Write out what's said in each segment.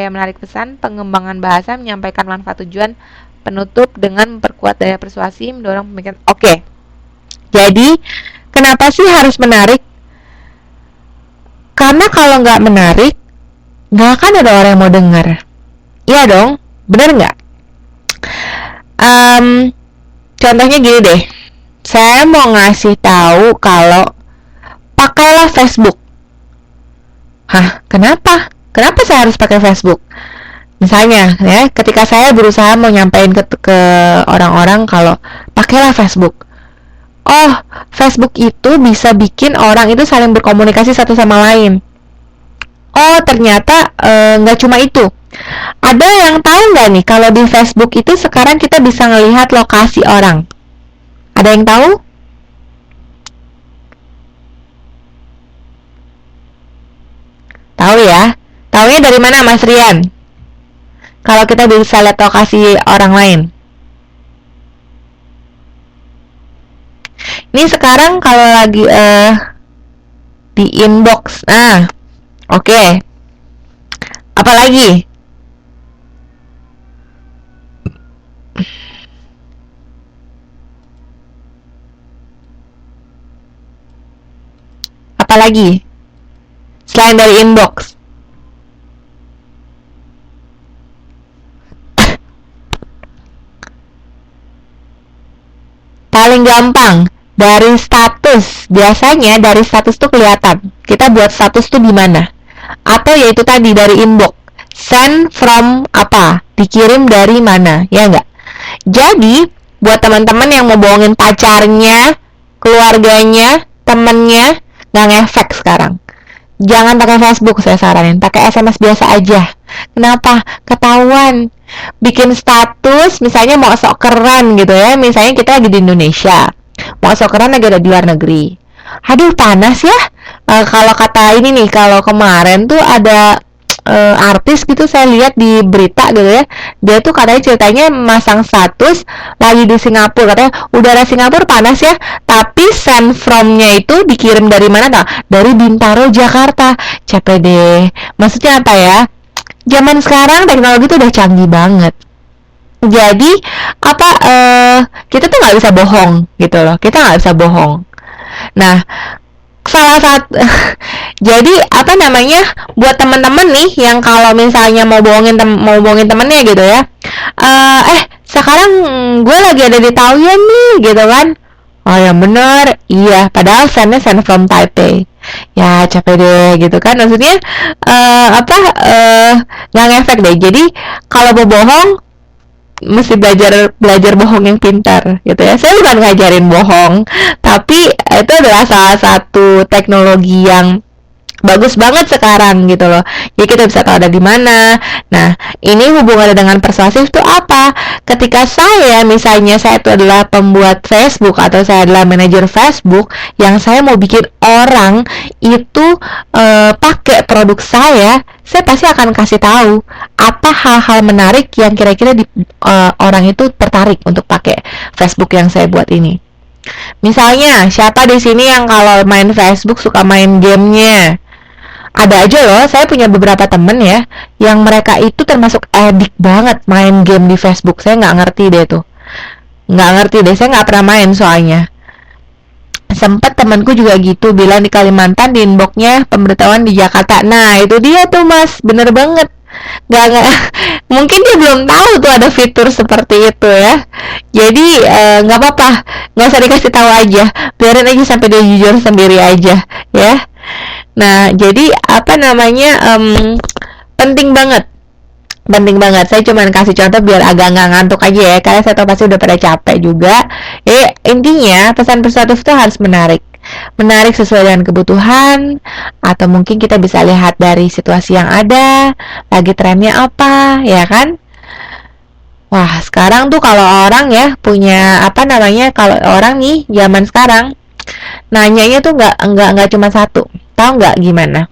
gaya menarik pesan, pengembangan bahasa, menyampaikan manfaat tujuan, penutup dengan memperkuat daya persuasi, mendorong pemikiran. Oke. Jadi, kenapa sih harus menarik? Karena kalau nggak menarik, nggak akan ada orang yang mau dengar. Iya dong, bener nggak? Contohnya gini deh, saya mau ngasih tahu kalau pakailah Facebook. Hah, kenapa? Kenapa saya harus pakai Facebook? Misalnya, ya, ketika saya berusaha mau nyampein ke orang-orang kalau pakailah Facebook. Oh, Facebook itu bisa bikin orang itu saling berkomunikasi satu sama lain. Oh, ternyata nggak cuma itu. Ada yang tahu nggak nih kalau di Facebook itu sekarang kita bisa ngelihat lokasi orang? Ada yang tahu? Tahu ya? Taunya dari mana, Mas Rian? Kalau kita bisa lihat lokasi orang lain. Ini sekarang kalau lagi di inbox. Nah, oke. Apalagi? Apalagi? Selain dari inbox. Paling gampang dari status. Biasanya dari status tuh kelihatan. Kita buat status tuh di mana? Atau yaitu tadi dari inbox. Send from apa? Dikirim dari mana? Ya enggak? Jadi, buat teman-teman yang mau bohongin pacarnya, keluarganya, temennya, nggak ngefek sekarang. Jangan pakai Facebook, saya saranin. Pakai SMS biasa aja. Kenapa? Ketahuan. Bikin status, misalnya mau sok keren gitu ya. Misalnya kita lagi di Indonesia. Mau sok keren lagi ada di luar negeri. Aduh, panas ya. Kalau kata ini nih, kalau kemarin tuh ada artis gitu saya lihat di berita gitu ya, dia tuh katanya ceritanya masang status lagi di Singapura, katanya udara Singapura panas ya, tapi send from-nya itu dikirim dari mana? Nah, dari Bintaro, Jakarta. Capek deh. Maksudnya apa ya? Zaman sekarang teknologi tuh udah canggih banget. Jadi apa kita tuh nggak bisa bohong gitu loh, kita nggak bisa bohong. Nah, salah satu jadi apa namanya, buat teman-teman nih yang kalau misalnya mau bohongin temennya gitu ya, sekarang gue lagi ada di Taoyuan nih gitu kan. Oh yang bener, iya, padahal sendnya send from Taipei. Ya capek deh gitu kan, maksudnya nggak ngefek deh. Jadi kalau mau bohong mesti belajar bohong yang pintar gitu ya. Saya bukan ngajarin bohong, tapi itu adalah salah satu teknologi yang bagus banget sekarang gitu loh. Jadi kita bisa tahu ada di mana. Nah, ini hubungannya dengan persuasif itu apa? Ketika saya misalnya saya itu adalah pembuat Facebook atau saya adalah manajer Facebook yang saya mau bikin orang itu pakai produk saya pasti akan kasih tahu apa hal-hal menarik yang kira-kira orang itu tertarik untuk pakai Facebook yang saya buat ini. Misalnya, siapa di sini yang kalau main Facebook suka main gamenya? Ada aja loh, saya punya beberapa temen ya, yang mereka itu termasuk edik banget main game di Facebook. Saya nggak ngerti deh tuh. Nggak ngerti deh, saya nggak pernah main soalnya. Sempet temanku juga gitu, bilang di Kalimantan di inboxnya pemberitahuan di Jakarta. Nah, itu dia tuh mas, bener banget. Nggak, mungkin dia belum tahu tuh ada fitur seperti itu ya. Jadi nggak apa-apa, nggak usah dikasih tahu aja, biarin aja sampai dia jujur sendiri aja ya. Nah, jadi apa namanya, penting banget. Saya cuma kasih contoh biar agak nggak ngantuk aja ya, karena saya tahu pasti udah pada capek juga. Intinya pesan persuasif itu harus menarik sesuai dengan kebutuhan, atau mungkin kita bisa lihat dari situasi yang ada, lagi trennya apa, ya kan? Wah, sekarang tuh kalau orang ya punya apa namanya, kalau orang nih zaman sekarang nanyanya tuh nggak cuma satu. Tahu nggak gimana?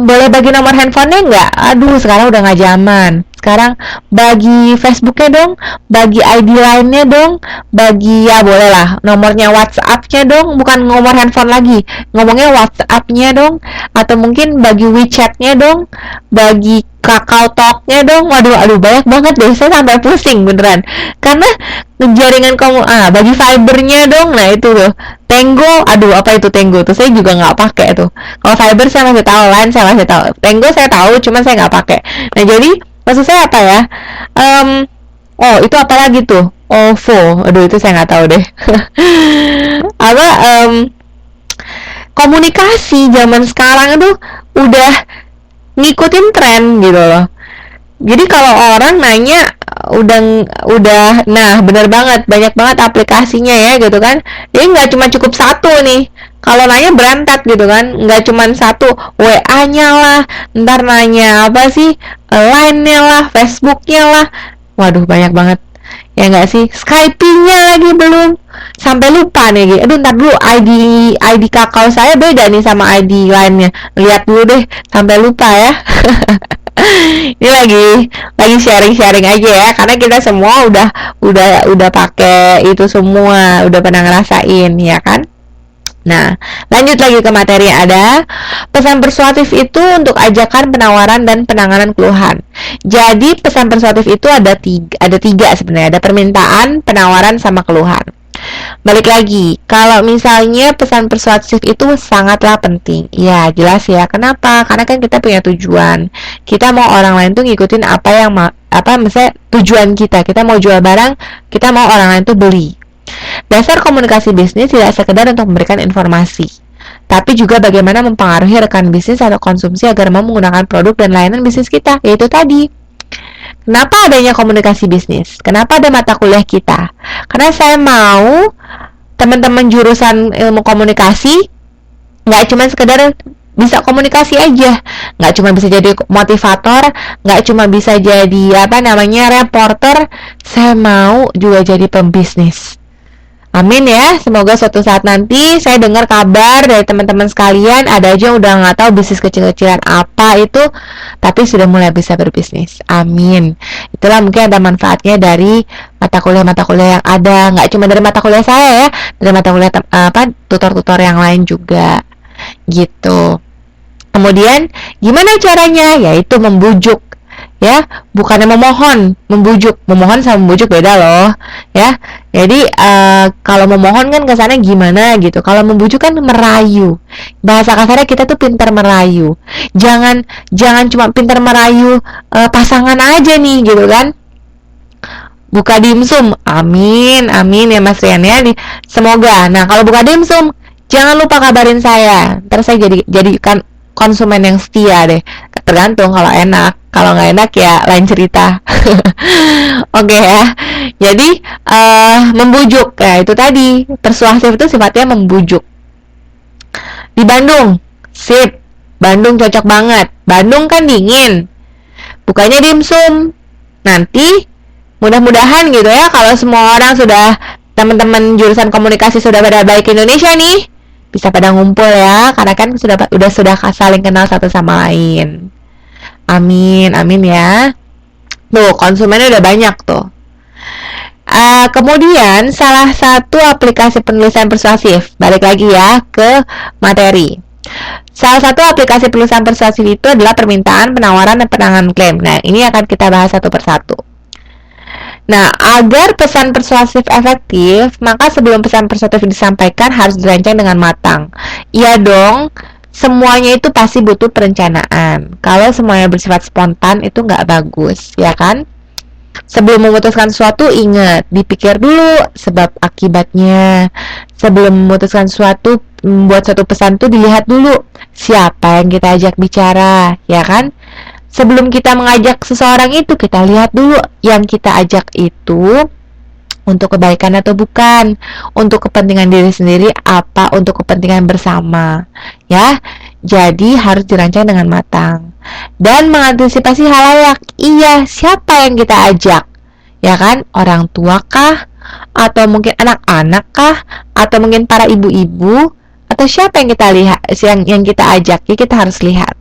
Boleh bagi nomor handphonenya nggak? Aduh, sekarang udah nggak zaman. sekarang, bagi Facebooknya dong, bagi ID lainnya dong, bagi ya boleh lah nomornya WhatsAppnya dong, bukan nomor handphone lagi, ngomongnya WhatsAppnya dong, atau mungkin bagi WeChatnya dong, bagi Kakao Talknya dong. Waduh banyak banget deh, saya sampai pusing beneran karena jaringan kamu bagi Fibernya dong. Nah itu tuh Tango, apa itu Tango tuh, saya juga nggak pakai tuh. Kalau Fiber saya masih tahu, Line saya masih tahu, Tango saya tahu cuman saya nggak pakai. Nah jadi maksud saya apa ya, oh itu apa lagi tuh, OVO, itu saya nggak tahu deh. Apa komunikasi zaman sekarang itu udah ngikutin tren gitu loh. Jadi kalau orang nanya udah nah bener banget, banyak banget aplikasinya ya gitu kan. Jadi nggak cuma cukup satu nih. Kalau nanya berantat gitu kan, nggak cuma satu, WA-nya lah, ntar nanya apa sih, Line-nya lah, Facebook-nya lah. Waduh banyak banget. Ya nggak sih, Skype-nya lagi belum, sampai lupa nih. Ntar dulu ID Kakao saya beda nih sama ID lainnya. Lihat dulu deh, sampai lupa ya. Ini lagi sharing aja ya, karena kita semua udah pakai itu semua, udah pernah ngerasain ya kan. Nah, lanjut lagi ke materi. Ada pesan persuasif itu untuk ajakan, penawaran, dan penanganan keluhan. Jadi pesan persuasif itu ada tiga sebenarnya. Ada permintaan, penawaran, sama keluhan. Balik lagi, kalau misalnya pesan persuasif itu sangatlah penting. Ya, jelas ya. Kenapa? Karena kan kita punya tujuan. Kita mau orang lain tuh ngikutin misalnya tujuan kita. Kita mau jual barang, kita mau orang lain tuh beli. Dasar komunikasi bisnis tidak sekedar untuk memberikan informasi, tapi juga bagaimana mempengaruhi rekan bisnis atau konsumsi agar mau menggunakan produk dan layanan bisnis kita. Yaitu tadi, kenapa adanya komunikasi bisnis? Kenapa ada mata kuliah kita? Karena saya mau teman-teman jurusan ilmu komunikasi nggak cuma sekedar bisa komunikasi aja, nggak cuma bisa jadi motivator, nggak cuma bisa jadi reporter. Saya mau juga jadi pembisnis. Amin ya, semoga suatu saat nanti saya dengar kabar dari teman-teman sekalian, ada aja yang udah nggak tahu bisnis kecil-kecilan apa itu, tapi sudah mulai bisa berbisnis. Amin. Itulah mungkin ada manfaatnya dari mata kuliah yang ada, nggak cuma dari mata kuliah saya ya, dari mata kuliah tutor-tutor yang lain juga, gitu. Kemudian gimana caranya? Yaitu membujuk. Ya, bukannya memohon, membujuk. Memohon sama membujuk beda loh, ya. Jadi kalau memohon kan kesannya gimana gitu. Kalau membujuk kan merayu. Bahasa kasarnya kita tuh pintar merayu. Jangan cuma pintar merayu pasangan aja nih gitu kan. Buka dimsum, amin ya Mas Rian ya. Semoga. Nah kalau buka dimsum, jangan lupa kabarin saya. Ntar saya jadikan konsumen yang setia deh. Tergantung, kalau enak, kalau nggak enak ya lain cerita. Oke ya. Jadi membujuk, ya itu tadi, persuasif itu sifatnya membujuk. Di Bandung, sip, Bandung cocok banget. Bandung kan dingin, bukanya dimsum. Nanti mudah-mudahan gitu ya, kalau semua orang sudah, teman-teman jurusan komunikasi sudah pada balik ke Indonesia nih, bisa pada ngumpul ya, karena kan sudah saling kenal satu sama lain. Amin ya. Tuh, konsumennya udah banyak tuh. Kemudian salah satu aplikasi penulisan persuasif, balik lagi ya ke materi. Salah satu aplikasi penulisan persuasif itu adalah permintaan, penawaran, dan penanganan klaim. Nah, ini akan kita bahas satu persatu. Nah, agar pesan persuasif efektif, maka sebelum pesan persuasif disampaikan harus dirancang dengan matang. Iya dong, semuanya itu pasti butuh perencanaan. Kalau semuanya bersifat spontan itu nggak bagus, ya kan? Sebelum memutuskan sesuatu, ingat, dipikir dulu sebab akibatnya. Sebelum memutuskan sesuatu, membuat suatu pesan itu dilihat dulu siapa yang kita ajak bicara, ya kan? Sebelum kita mengajak seseorang itu, kita lihat dulu yang kita ajak itu untuk kebaikan atau bukan, untuk kepentingan diri sendiri apa untuk kepentingan bersama, ya. Jadi harus dirancang dengan matang dan mengantisipasi halayak. Iya, siapa yang kita ajak, ya kan? Orang tua kah, atau mungkin anak-anak kah, atau mungkin para ibu-ibu, atau siapa yang kita lihat, yang kita ajak? Ya, kita harus lihat.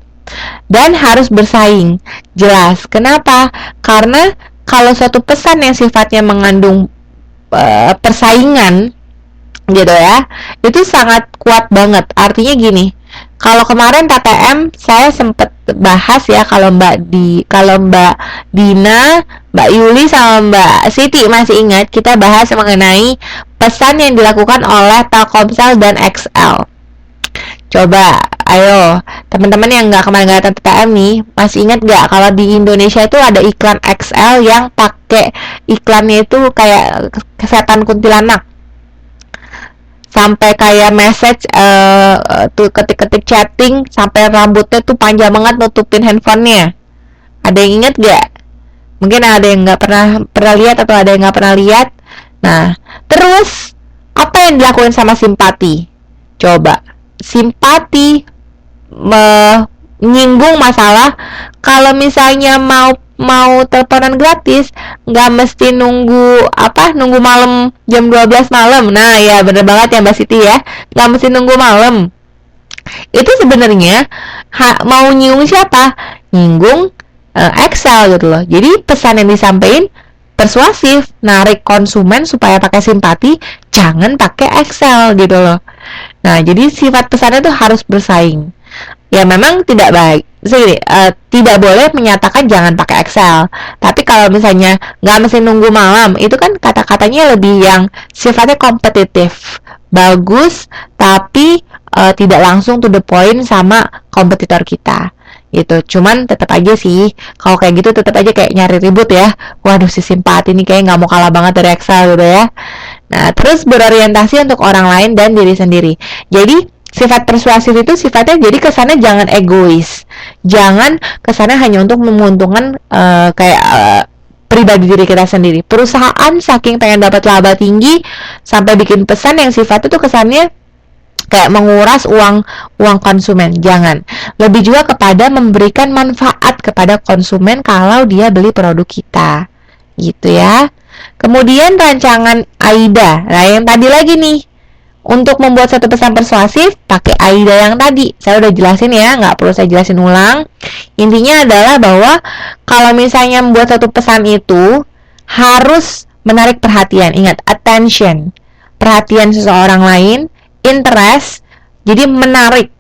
dan harus bersaing. Jelas. Kenapa? Karena kalau suatu pesan yang sifatnya mengandung persaingan gitu ya, itu sangat kuat banget. Artinya gini, kalau kemarin TTM saya sempat bahas ya, kalau Mbak Dina, Mbak Yuli sama Mbak Siti masih ingat, kita bahas mengenai pesan yang dilakukan oleh Telkomsel dan XL. Coba, ayo, teman-teman yang kemarin nggak datang TTM nih, masih ingat nggak kalau di Indonesia itu ada iklan XL yang pakai iklannya itu kayak setan kuntilanak, sampai kayak message tuh ketik-ketik chatting sampai rambutnya tuh panjang banget nutupin handphonenya. Ada yang inget gak? Mungkin ada yang nggak pernah lihat atau ada yang nggak pernah lihat. Nah, terus apa yang dilakukan sama Simpati? Coba, Simpati menyinggung masalah kalau misalnya mau teleponan gratis nggak mesti nunggu malam jam 12 malam. Nah ya, bener banget ya Mbak Siti ya, nggak mesti nunggu malam. Itu sebenarnya mau nyinggung siapa? Nyinggung Excel gitu loh. Jadi pesan yang disampaikan persuasif, narik konsumen supaya pakai Simpati, jangan pakai Excel gitu loh. Nah, jadi sifat pesannya tuh harus bersaing. Ya memang tidak baik sih, tidak boleh menyatakan jangan pakai Excel. Tapi kalau misalnya nggak mesti nunggu malam, itu kan kata-katanya lebih yang sifatnya kompetitif, bagus, tapi tidak langsung to the point sama kompetitor kita. Gitu. Cuman tetap aja sih, kalau kayak gitu tetap aja kayak nyari ribut ya. Waduh, si Simpati ini kayak nggak mau kalah banget dari Excel gitu ya. Nah, terus berorientasi untuk orang lain dan diri sendiri. Jadi sifat persuasif itu sifatnya jadi kesannya jangan egois, jangan kesannya hanya untuk menguntungkan pribadi diri kita sendiri. Perusahaan saking pengen dapat laba tinggi sampai bikin pesan yang sifatnya tuh kesannya kayak menguras uang konsumen. Jangan. Lebih juga kepada memberikan manfaat kepada konsumen kalau dia beli produk kita, gitu ya. Kemudian rancangan AIDA. Nah, yang tadi lagi nih, untuk membuat satu pesan persuasif, pakai AIDA yang tadi. Saya udah jelasin ya, nggak perlu saya jelasin ulang. Intinya adalah bahwa kalau misalnya membuat satu pesan itu harus menarik perhatian. Ingat, attention. Perhatian seseorang lain, interest, jadi menarik.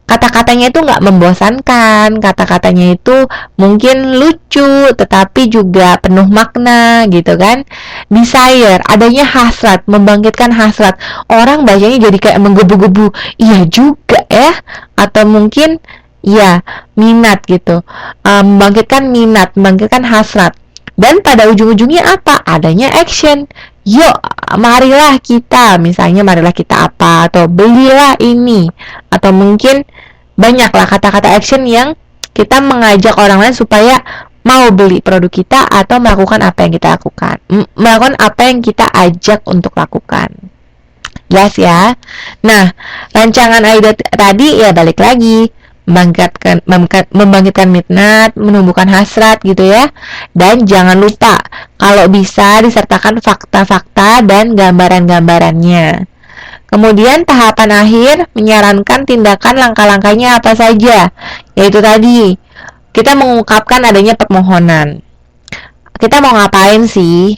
Kata-katanya itu nggak membosankan, kata-katanya itu mungkin lucu, tetapi juga penuh makna, gitu kan. Desire, adanya hasrat, membangkitkan hasrat. Orang bacanya jadi kayak menggebu-gebu, iya juga ya. Atau mungkin, ya, minat gitu. Membangkitkan minat, membangkitkan hasrat. Dan pada ujung-ujungnya apa? Adanya action. Yuk, marilah kita, misalnya marilah kita apa, atau belilah ini, atau mungkin banyaklah kata-kata action yang kita mengajak orang lain supaya mau beli produk kita atau melakukan apa yang kita lakukan, melakukan apa yang kita ajak untuk lakukan. Jelas ya? Nah, rancangan AIDA tadi ya balik lagi, membangkitkan minat, menumbuhkan hasrat gitu ya. Dan jangan lupa kalau bisa disertakan fakta-fakta dan gambaran-gambarannya. Kemudian tahapan akhir menyarankan tindakan langkah-langkahnya apa saja. Yaitu tadi, kita mengungkapkan adanya permohonan. Kita mau ngapain sih?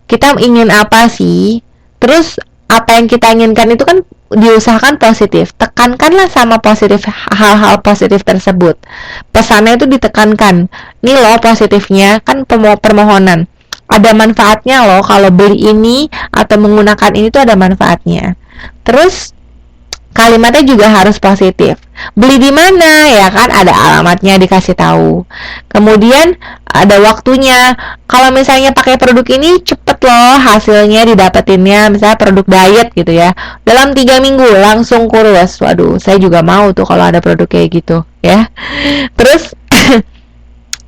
Kita ingin apa sih? Terus apa yang kita inginkan itu kan diusahakan positif. Tekankanlah sama positif, hal-hal positif tersebut. Pesannya itu ditekankan. Nih loh positifnya, kan permohonan. Ada manfaatnya loh kalau beli ini atau menggunakan ini tuh ada manfaatnya. Terus kalimatnya juga harus positif. Beli di mana ya kan, ada alamatnya dikasih tahu. Kemudian ada waktunya. Kalau misalnya pakai produk ini cepet loh hasilnya didapetinnya, misalnya produk diet gitu ya, dalam 3 minggu langsung kurus. Waduh, saya juga mau tuh kalau ada produk kayak gitu ya. Terus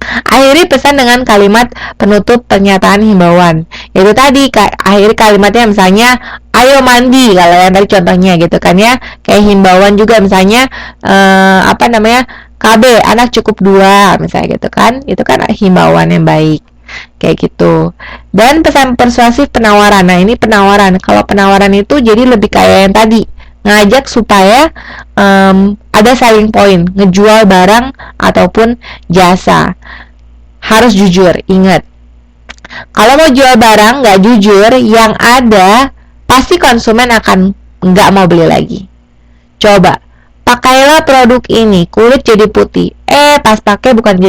akhiri pesan dengan kalimat penutup pernyataan himbauan. Yaitu tadi akhiri kalimatnya misalnya ayo mandi, kalau yang tadi contohnya gitu kan ya. Kayak himbauan juga misalnya KB anak cukup 2 misalnya gitu kan. Itu kan himbauan yang baik. Kayak gitu. Dan pesan persuasif penawaran. Nah, ini penawaran. Kalau penawaran itu jadi lebih kayak yang tadi, ngajak supaya ada selling point, ngejual barang ataupun jasa. Harus jujur, ingat. Kalau mau jual barang nggak jujur, yang ada pasti konsumen akan nggak mau beli lagi. Coba, pakailah produk ini, kulit jadi putih. Pas pakai bukan jadi